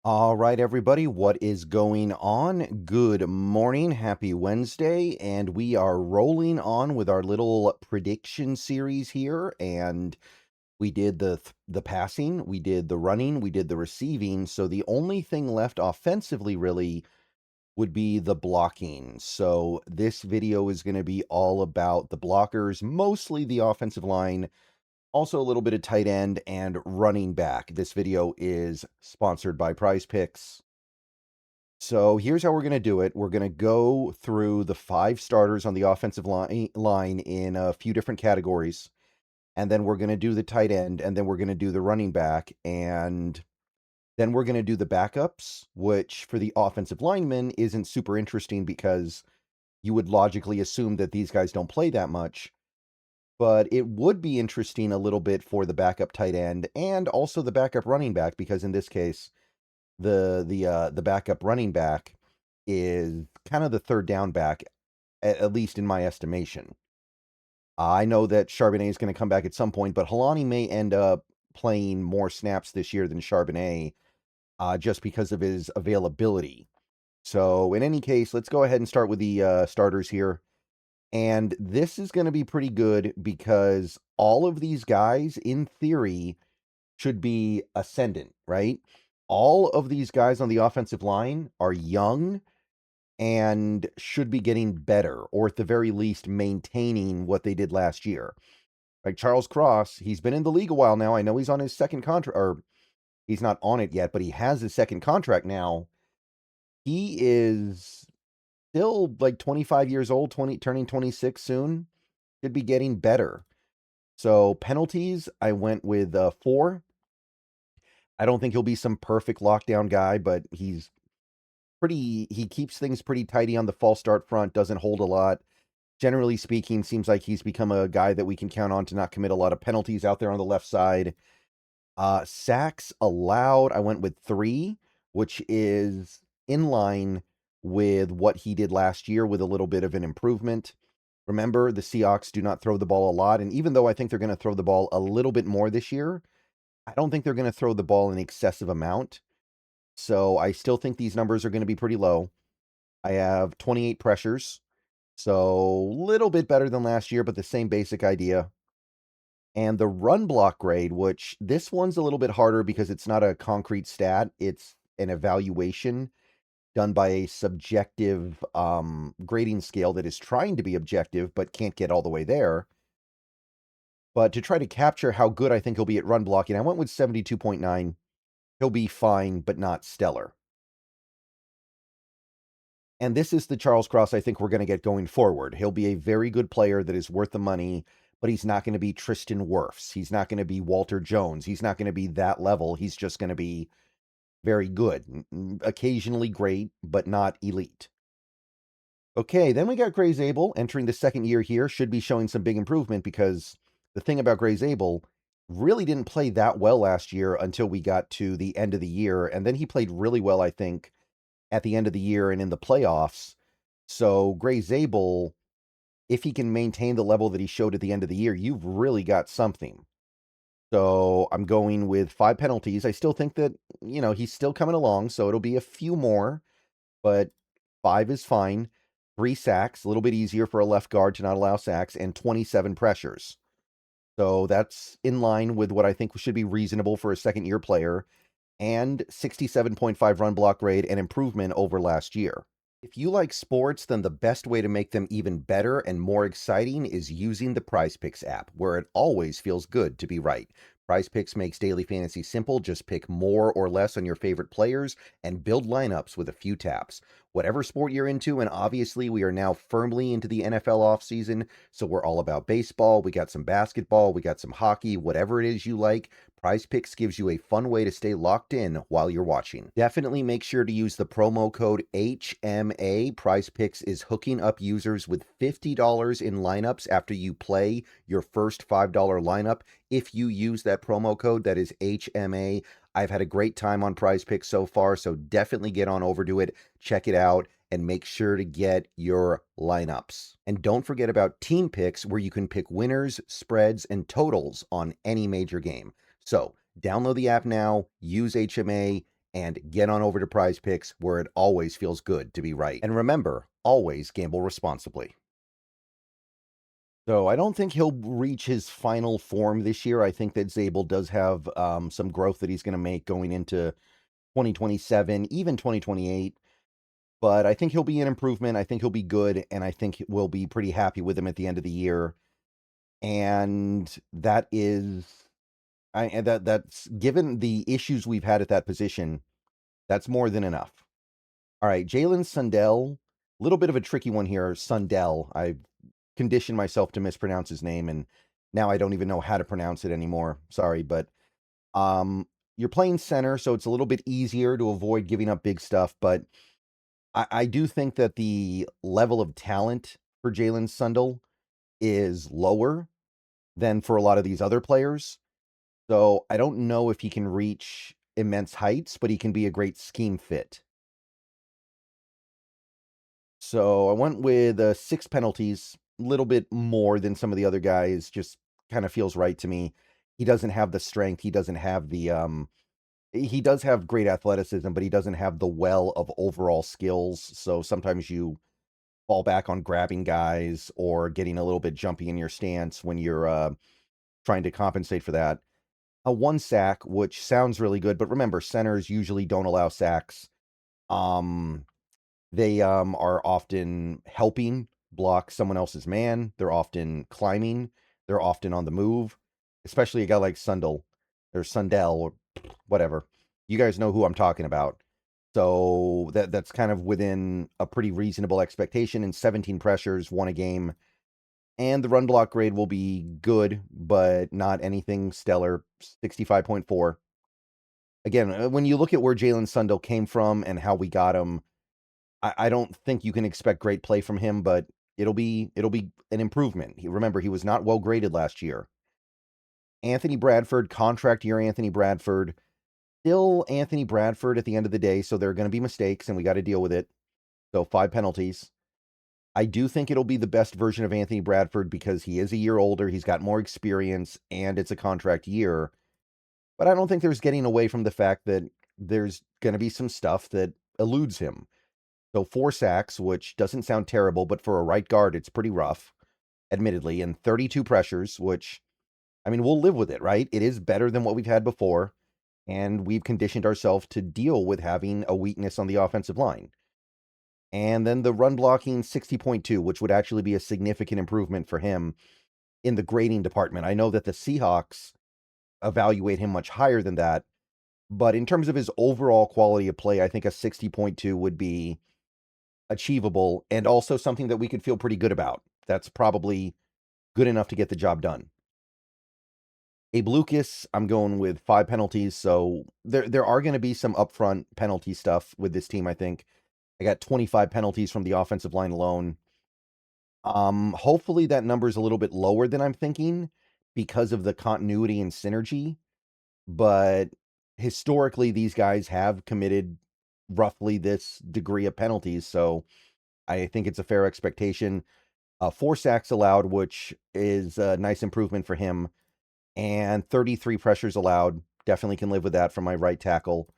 All right, everybody, what is going on? Good morning, happy Wednesday, and we are rolling on with our little prediction series here. And we did the passing, we did the running, we did the receiving. So the only thing left offensively really would be the blocking. So this video is going to be all about the blockers, mostly the offensive line, also a little bit of tight end and running back. This video is sponsored by Prize Picks. So here's how we're going to do it. We're going to go through the 5 starters on the offensive line in a few different categories. And then we're going to do the tight end. And then we're going to do the running back. And then we're going to do the backups, which for the offensive linemen isn't super interesting because you would logically assume that these guys don't play that much. But it would be interesting a little bit for the backup tight end and also the backup running back, because in this case, the backup running back is kind of the third down back, at least in my estimation. I know that Charbonnet is going to come back at some point, but Helani may end up playing more snaps this year than Charbonnet, just because of his availability. So in any case, let's go ahead and start with the starters here. And this is going to be pretty good because all of these guys, in theory, should be ascendant, right? All of these guys on the offensive line are young and should be getting better, or at the very least, maintaining what they did last year. Like Charles Cross, he's been in the league a while now. I know he's on his second contract, or he's not on it yet, but he has his second contract now. He is still like 25 years old, turning 26 soon. Should be getting better. So penalties, I went with 4. I don't think he'll be some perfect lockdown guy, but he keeps things pretty tidy on the false start front, doesn't hold a lot. Generally speaking, seems like he's become a guy that we can count on to not commit a lot of penalties out there on the left side. Sacks allowed, I went with 3, which is in line with what he did last year with a little bit of an improvement. Remember, the Seahawks do not throw the ball a lot, and even though I think they're going to throw the ball a little bit more this year, I don't think they're going to throw the ball an excessive amount. So I still think these numbers are going to be pretty low. I have 28 pressures, so a little bit better than last year, but the same basic idea. And the run block grade, which this one's a little bit harder because it's not a concrete stat. It's an evaluation done by a subjective grading scale that is trying to be objective, but can't get all the way there. But to try to capture how good I think he'll be at run blocking, I went with 72.9. He'll be fine, but not stellar. And this is the Charles Cross I think we're going to get going forward. He'll be a very good player that is worth the money, but he's not going to be Tristan Wirfs. He's not going to be Walter Jones. He's not going to be that level. He's just going to be very good. Occasionally great, but not elite. Okay, then we got Gray Zabel entering the second year here. Should be showing some big improvement because the thing about Gray Zabel really didn't play that well last year until we got to the end of the year. And then he played really well, I think, at the end of the year and in the playoffs. So Gray Zabel, if he can maintain the level that he showed at the end of the year, you've really got something. So I'm going with 5 penalties. I still think that, he's still coming along, so it'll be a few more, but 5 is fine. 3 sacks, a little bit easier for a left guard to not allow sacks, and 27 pressures. So that's in line with what I think should be reasonable for a second-year player, and 67.5 run block grade, an improvement over last year. If you like sports, then the best way to make them even better and more exciting is using the Prize Picks app, where it always feels good to be right. Prize Picks makes daily fantasy simple. Just pick more or less on your favorite players and build lineups with a few taps. Whatever sport you're into, and obviously we are now firmly into the NFL offseason, so we're all about baseball, we got some basketball, we got some hockey, whatever it is you like, Prize Picks gives you a fun way to stay locked in while you're watching. Definitely make sure to use the promo code HMA. Prize Picks is hooking up users with $50 in lineups after you play your first $5 lineup. If you use that promo code, that is HMA. I've had a great time on Prize Picks so far, so definitely get on over to it, check it out, and make sure to get your lineups. And don't forget about team picks, where you can pick winners, spreads, and totals on any major game. So download the app now, use HMA, and get on over to Prize Picks, where it always feels good to be right. And remember, always gamble responsibly. So I don't think he'll reach his final form this year. I think that Zabel does have some growth that he's going to make going into 2027, even 2028. But I think he'll be an improvement. I think he'll be good, and I think we'll be pretty happy with him at the end of the year. And that's given the issues we've had at that position, that's more than enough. All right, Jalen Sundell, a little bit of a tricky one here. Sundell, I've conditioned myself to mispronounce his name, and now I don't even know how to pronounce it anymore. Sorry, but you're playing center, so it's a little bit easier to avoid giving up big stuff, but I do think that the level of talent for Jalen Sundell is lower than for a lot of these other players. So I don't know if he can reach immense heights, but he can be a great scheme fit. So I went with 6 penalties, a little bit more than some of the other guys, just kind of feels right to me. He doesn't have the strength, he doesn't have the he does have great athleticism, but he doesn't have the well of overall skills. So sometimes you fall back on grabbing guys or getting a little bit jumpy in your stance when you're trying to compensate for that. A 1 sack, which sounds really good, but remember, centers usually don't allow sacks. They are often helping block someone else's man. They're often climbing. They're often on the move, especially a guy like Sundell or Sundell or whatever. You guys know who I'm talking about. So that's kind of within a pretty reasonable expectation. And 17 pressures, 1 a game. And the run block grade will be good, but not anything stellar. 65.4. Again, when you look at where Jalen Sundell came from and how we got him, I don't think you can expect great play from him, but it'll be an improvement. Remember, he was not well graded last year. Anthony Bradford, contract year Anthony Bradford. Still Anthony Bradford at the end of the day, so there are going to be mistakes, and we got to deal with it. So 5 penalties. I do think it'll be the best version of Anthony Bradford because he is a year older, he's got more experience, and it's a contract year. But I don't think there's getting away from the fact that there's going to be some stuff that eludes him. So 4 sacks, which doesn't sound terrible, but for a right guard, it's pretty rough, admittedly, and 32 pressures, which, I mean, we'll live with it, right? It is better than what we've had before, and we've conditioned ourselves to deal with having a weakness on the offensive line. And then the run blocking 60.2, which would actually be a significant improvement for him in the grading department. I know that the Seahawks evaluate him much higher than that, but in terms of his overall quality of play, I think a 60.2 would be achievable and also something that we could feel pretty good about. That's probably good enough to get the job done. Abe Lucas, I'm going with 5 penalties, so there are going to be some upfront penalty stuff with this team, I think. I got 25 penalties from the offensive line alone. Hopefully that number is a little bit lower than I'm thinking because of the continuity and synergy, but historically these guys have committed roughly this degree of penalties, so I think it's a fair expectation. 4 sacks allowed, which is a nice improvement for him, and 33 pressures allowed. Definitely can live with that from my right tackle.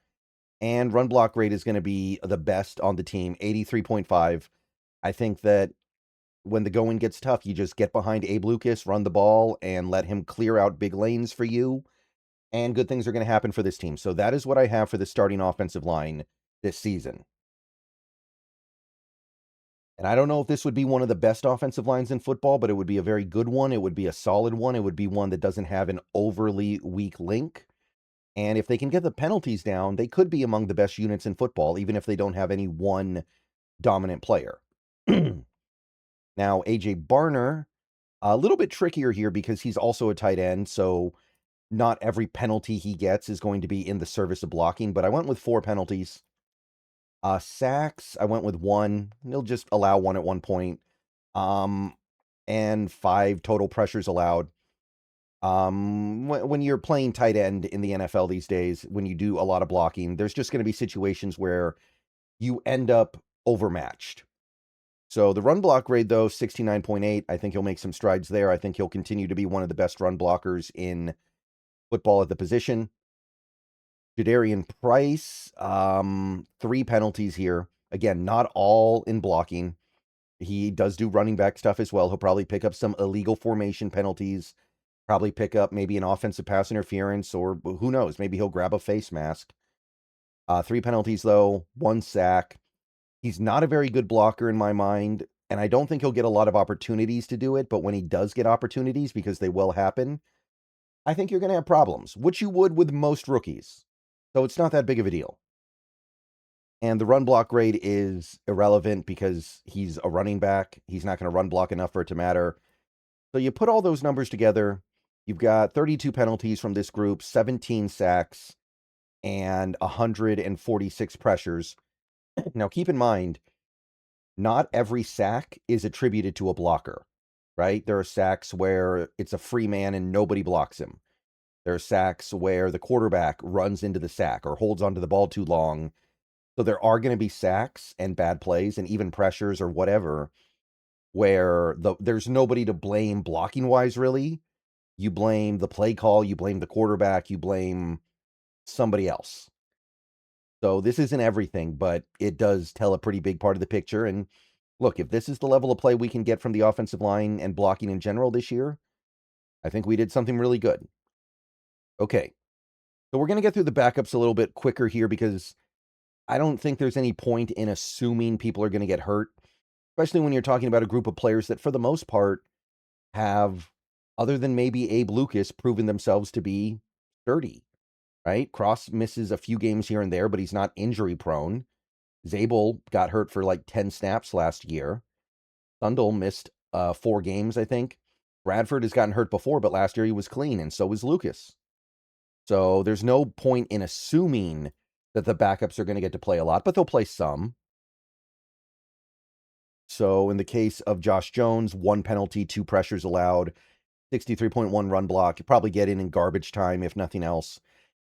And run block rate is going to be the best on the team, 83.5. I think that when the going gets tough, you just get behind Abe Lucas, run the ball, and let him clear out big lanes for you, and good things are going to happen for this team. So that is what I have for the starting offensive line this season. And I don't know if this would be one of the best offensive lines in football, but it would be a very good one. It would be a solid one. It would be one that doesn't have an overly weak link. And if they can get the penalties down, they could be among the best units in football, even if they don't have any one dominant player. Now, AJ Barner, a little bit trickier here because he's also a tight end, so not every penalty he gets is going to be in the service of blocking, but I went with 4 penalties. Sacks, I went with 1. He'll just allow 1 at one point. And 5 total pressures allowed. When you're playing tight end in the NFL these days, when you do a lot of blocking, there's just going to be situations where you end up overmatched. So the run block grade, though, 69.8. I think he'll make some strides there. I think he'll continue to be one of the best run blockers in football at the position. Jadarian Price, 3 penalties here. Again, not all in blocking. He does do running back stuff as well. He'll probably pick up some illegal formation penalties, probably pick up maybe an offensive pass interference, or who knows, maybe he'll grab a face mask. 3 penalties, though, 1 sack. He's not a very good blocker in my mind, and I don't think he'll get a lot of opportunities to do it, but when he does get opportunities, because they will happen, I think you're going to have problems, which you would with most rookies. So it's not that big of a deal. And the run block grade is irrelevant because he's a running back. He's not going to run block enough for it to matter. So you put all those numbers together, you've got 32 penalties from this group, 17 sacks, and 146 pressures. Now, keep in mind, not every sack is attributed to a blocker, right? There are sacks where it's a free man and nobody blocks him. There are sacks where the quarterback runs into the sack or holds onto the ball too long. So there are going to be sacks and bad plays and even pressures or whatever where there's nobody to blame blocking wise, really. You blame the play call, you blame the quarterback, you blame somebody else. So this isn't everything, but it does tell a pretty big part of the picture. And look, if this is the level of play we can get from the offensive line and blocking in general this year, I think we did something really good. Okay, so we're going to get through the backups a little bit quicker here because I don't think there's any point in assuming people are going to get hurt, especially when you're talking about a group of players that, for the most part, have, other than maybe Abe Lucas, proven themselves to be sturdy, right? Cross misses a few games here and there, but he's not injury prone. Zabel got hurt for like 10 snaps last year. Sundle missed 4 games, I think. Bradford has gotten hurt before, but last year he was clean, and so was Lucas. So there's no point in assuming that the backups are going to get to play a lot, but they'll play some. So in the case of Josh Jones, 1 penalty, 2 pressures allowed, 63.1 run block. You probably get in garbage time, if nothing else.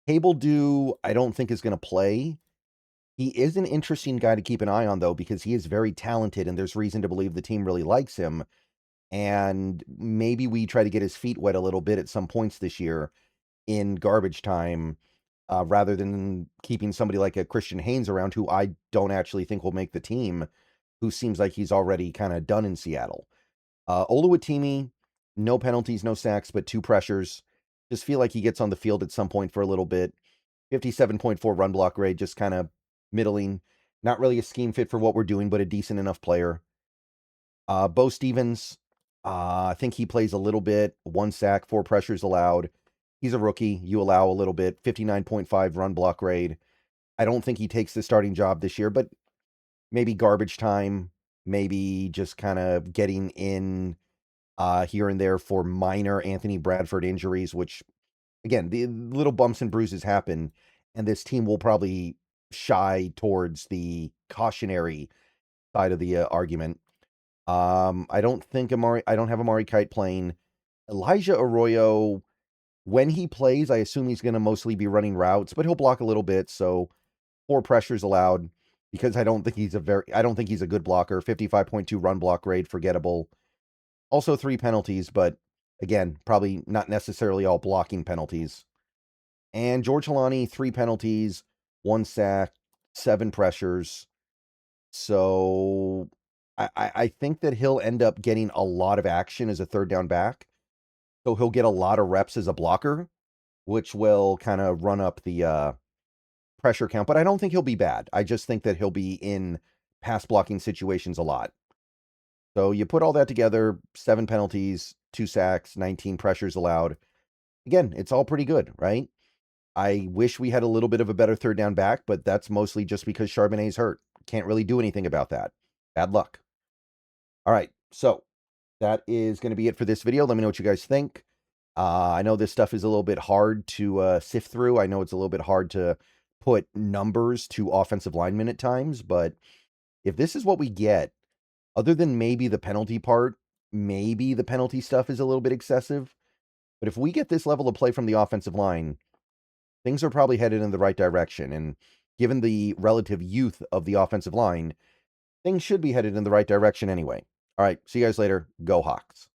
Habeldue, I don't think is going to play. He is an interesting guy to keep an eye on, though, because he is very talented, and there's reason to believe the team really likes him. And maybe we try to get his feet wet a little bit at some points this year in garbage time, rather than keeping somebody like a Christian Haynes around, who I don't actually think will make the team, who seems like he's already kind of done in Seattle. Oluwatimi, no penalties, no sacks, but 2 pressures. Just feel like he gets on the field at some point for a little bit. 57.4 run block grade, just kind of middling. Not really a scheme fit for what we're doing, but a decent enough player. Bo Stevens, I think he plays a little bit. 1 sack, 4 pressures allowed. He's a rookie. You allow a little bit. 59.5 run block grade. I don't think he takes the starting job this year, but maybe garbage time, maybe just kind of getting in here and there for minor Anthony Bradford injuries, which, again, the little bumps and bruises happen, and this team will probably shy towards the cautionary side of the argument. I don't have Amari Kite playing. Elijah Arroyo, when he plays, I assume he's going to mostly be running routes, but he'll block a little bit, so 4 pressures allowed, because I don't think he's a good blocker. 55.2 run block grade, forgettable. Also 3 penalties, but again, probably not necessarily all blocking penalties. And George Halani, 3 penalties, 1 sack, 7 pressures. So I think that he'll end up getting a lot of action as a third down back. So he'll get a lot of reps as a blocker, which will kind of run up the pressure count. But I don't think he'll be bad. I just think that he'll be in pass blocking situations a lot. So you put all that together, 7 penalties, 2 sacks, 19 pressures allowed. Again, it's all pretty good, right? I wish we had a little bit of a better third down back, but that's mostly just because Charbonnet's hurt. Can't really do anything about that. Bad luck. All right, so that is going to be it for this video. Let me know what you guys think. I know this stuff is a little bit hard to sift through. I know it's a little bit hard to put numbers to offensive linemen at times, but if this is what we get, other than maybe the penalty part, maybe the penalty stuff is a little bit excessive, but if we get this level of play from the offensive line, things are probably headed in the right direction. And given the relative youth of the offensive line, things should be headed in the right direction anyway. All right, see you guys later. Go Hawks.